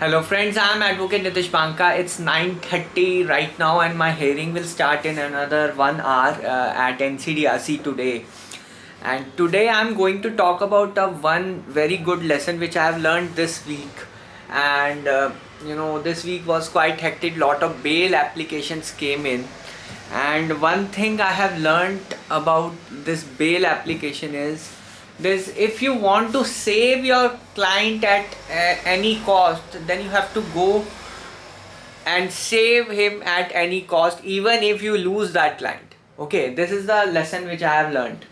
Hello friends, I am Advocate Nitish Banka. It's 9:30 right now and my hearing will start in another 1 hour at NCDRC today. And today I am going to talk about one very good lesson which I have learned this week. And this week was quite hectic. Lot of bail applications came in. And one thing I have learned about this bail application is this: if you want to save your client at any cost, then you have to go and save him at any cost, even if you lose that client. Okay, this is the lesson which I have learned.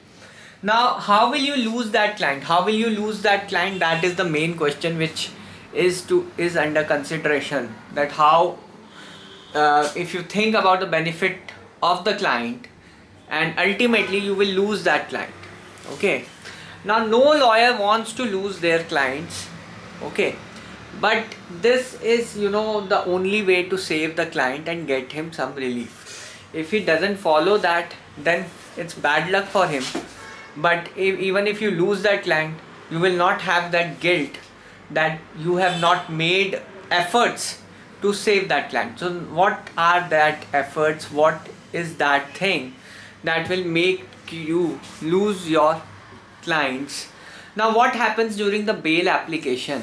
Now, how will you lose that client? How will you lose that client? That is the main question which is under consideration. That how, if you think about the benefit of the client, and ultimately you will lose that client. Okay. Now, no lawyer wants to lose their clients. Okay. But this is the only way to save the client and get him some relief. If he doesn't follow that, then it's bad luck for him. But even if you lose that client, you will not have that guilt that you have not made efforts to save that client. So what are that efforts? What is that thing that will make you lose your clients? Now, what happens during the bail application?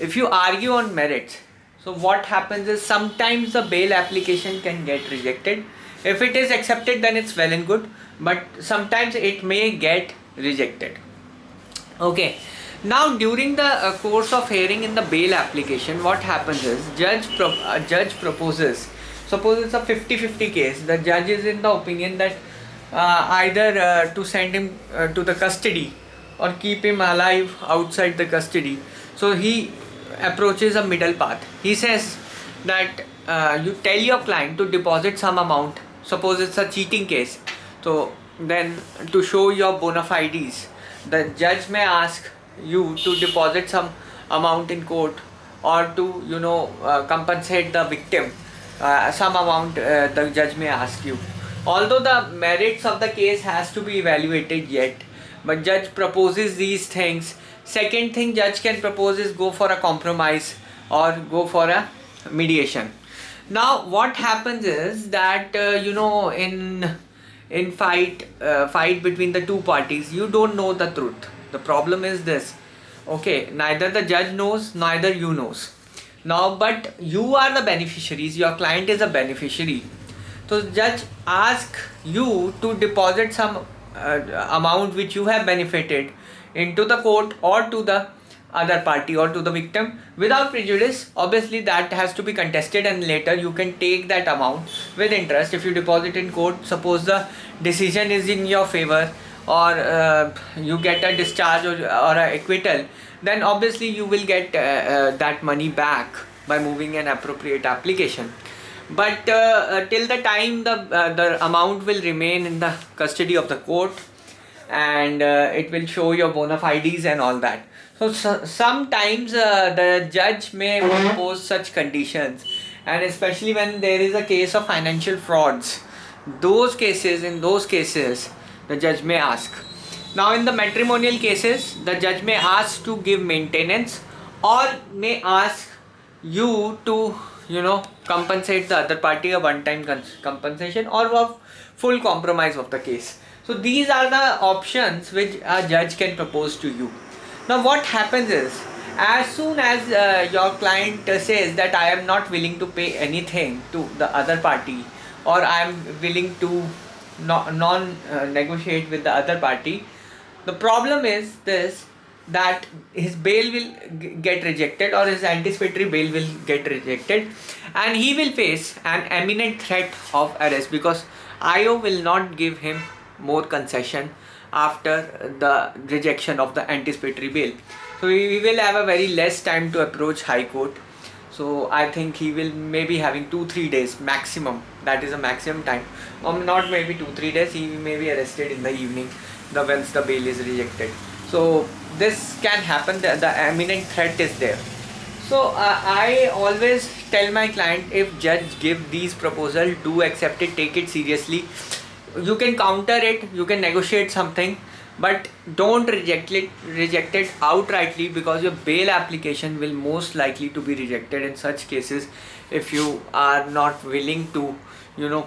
If you argue on merits, so what happens is sometimes the bail application can get rejected. If it is accepted, then it's well and good, but sometimes it may get rejected. Okay. Now, during the course of hearing in the bail application, what happens is judge proposes. Suppose it's a 50-50 case. The judge is in the opinion that either to send him to the custody or keep him alive outside the custody. So he approaches a middle path. He says that you tell your client to deposit some amount. Suppose it's a cheating case. So then, to show your bona fides, the judge may ask you to deposit some amount in court, or to compensate the victim some amount. The judge may ask you, although the merits of the case has to be evaluated yet, but judge proposes these things. Second thing judge can propose is go for a compromise or go for a mediation. Now, what happens is that in fight between the two parties, you don't know the truth. The problem is this: okay, neither the judge knows, neither you knows. Now, but you are the beneficiaries. Your client is a beneficiary. So the judge asks you to deposit some amount which you have benefited into the court or to the other party or to the victim without prejudice. Obviously that has to be contested, and later you can take that amount with interest. If you deposit in court, suppose the decision is in your favor, or you get a discharge or a acquittal, then obviously you will get that money back by moving an appropriate application. But till the time the amount will remain in the custody of the court, and it will show your bona fides and all that. So sometimes the judge may impose such conditions, and especially when there is a case of financial frauds, in those cases the judge may ask. Now, in the matrimonial cases, the judge may ask to give maintenance, or may ask you to compensate the other party a one-time compensation, or a full compromise of the case. So these are the options which a judge can propose to you. Now, what happens is, as soon as your client says that I am not willing to pay anything to the other party, or I am willing to negotiate with the other party, the problem is this: that his bail will get rejected, or his anticipatory bail will get rejected, and he will face an imminent threat of arrest, because IO will not give him more concession after the rejection of the anticipatory bail. So we will have a very less time to approach High Court. So I think he will maybe having 2-3 days maximum. That is a maximum time. Not maybe 2-3 days. He may be arrested in the evening, once the bail is rejected. So this can happen. The imminent threat is there. So I always tell my client, if judge give these proposal, do accept it, take it seriously. You can counter it, you can negotiate something, but don't reject it outrightly, because your bail application will most likely to be rejected in such cases if you are not willing to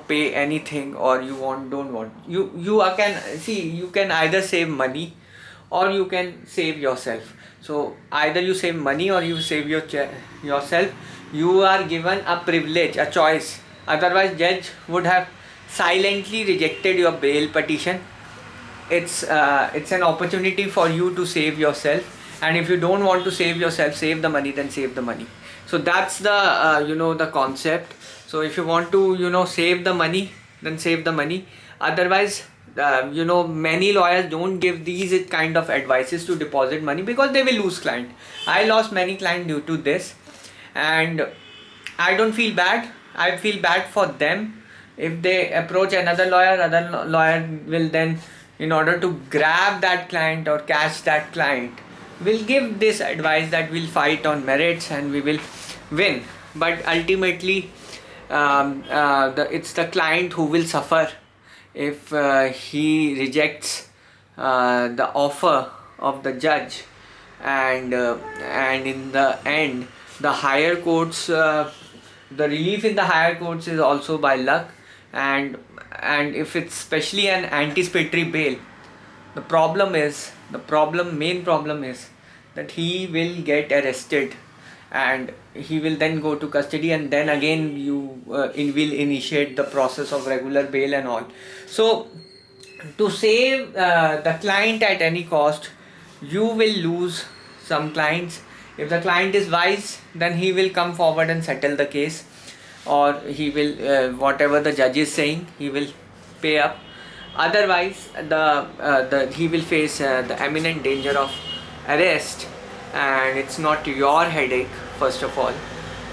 pay anything, or you don't want. You can either save money or you can save yourself. So either you save money or you save yourself. You are given a privilege, a choice. Otherwise judge would have silently rejected your bail petition. It's an opportunity for you to save yourself, and if you don't want to save yourself, save the money, then save the money. So that's the concept. So if you want to save the money, then save the money. Otherwise, many lawyers don't give these kind of advices to deposit money, because they will lose client. I lost many clients due to this, and I don't feel bad. I feel bad for them. If they approach another lawyer will then, in order to grab that client or catch that client, will give this advice that we'll fight on merits and we will win. But ultimately, it's the client who will suffer if he rejects the offer of the judge, and in the end, the higher courts, the relief in the higher courts is also by luck. And if it's especially an anticipatory bail, main problem is that he will get arrested, and he will then go to custody, and then again you will initiate the process of regular bail and all. So to save the client at any cost, you will lose some clients. If the client is wise, then he will come forward and settle the case, or he will whatever the judge is saying, he will pay up. Otherwise, he will face the imminent danger of arrest, and it's not your headache, first of all.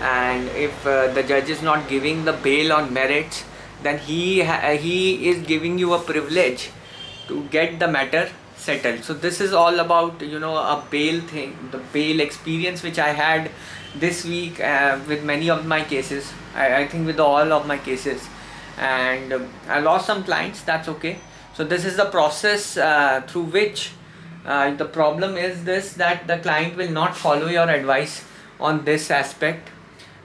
And if the judge is not giving the bail on merits, then he is giving you a privilege to get the matter settled. So this is all about a bail thing, the bail experience which I had this week with many of my cases. I think with all of my cases, and I lost some clients. That's okay. So this is the process through which the problem is this, that the client will not follow your advice on this aspect,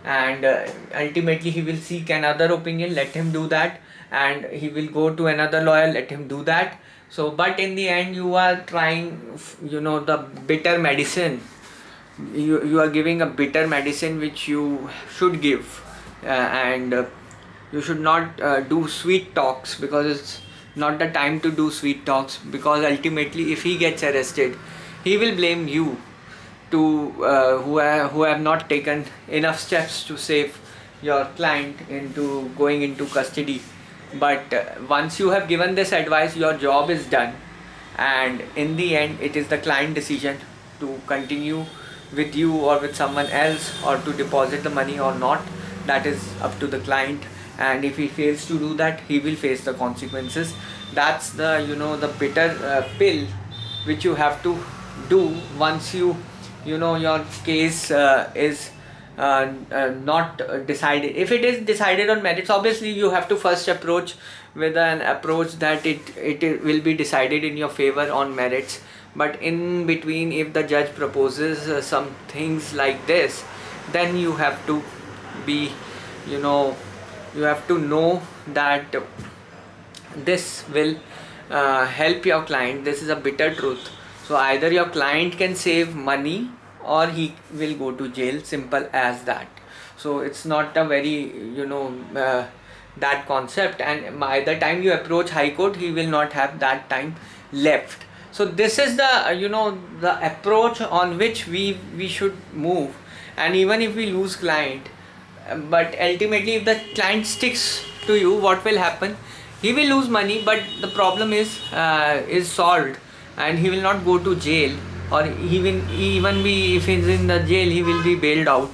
and ultimately he will seek another opinion. Let him do that, and he will go to another lawyer. Let him do that. So but in the end, you are trying the bitter medicine. You are giving a bitter medicine which you should give, and you should not do sweet talks, because it's not the time to do sweet talks. Because ultimately, if he gets arrested, he will blame you to who have not taken enough steps to save your client into going into custody. But once you have given this advice, your job is done, and in the end, it is the client decision to continue with you or with someone else, or to deposit the money or not. That is up to the client, and if he fails to do that, he will face the consequences. That's the the bitter pill which you have to do once your case is not decided. If it is decided on merits, obviously you have to first approach with an approach that it will be decided in your favor on merits. But in between, if the judge proposes some things like this, then you have to be you have to know that this will help your client. This is a bitter truth. So either your client can save money, or he will go to jail. Simple as that. So it's not a very that concept, and by the time you approach high court, he will not have that time left. So this is the the approach on which we should move. And even if we lose client, but ultimately if the client sticks to you, what will happen? He will lose money, but the problem is solved, and he will not go to jail, or even be, if he's in the jail, he will be bailed out.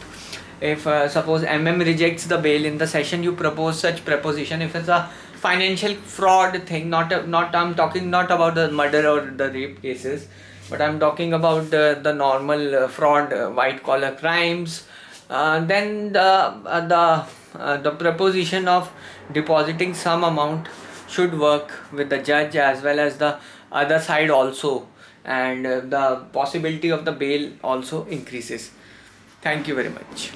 If suppose rejects the bail in the session, you propose such proposition. If it's a financial fraud thing, I'm talking not about the murder or the rape cases, but I'm talking about the normal fraud, white collar crimes, then the proposition of depositing some amount should work with the judge as well as the other side also, and the possibility of the bail also increases. Thank you very much.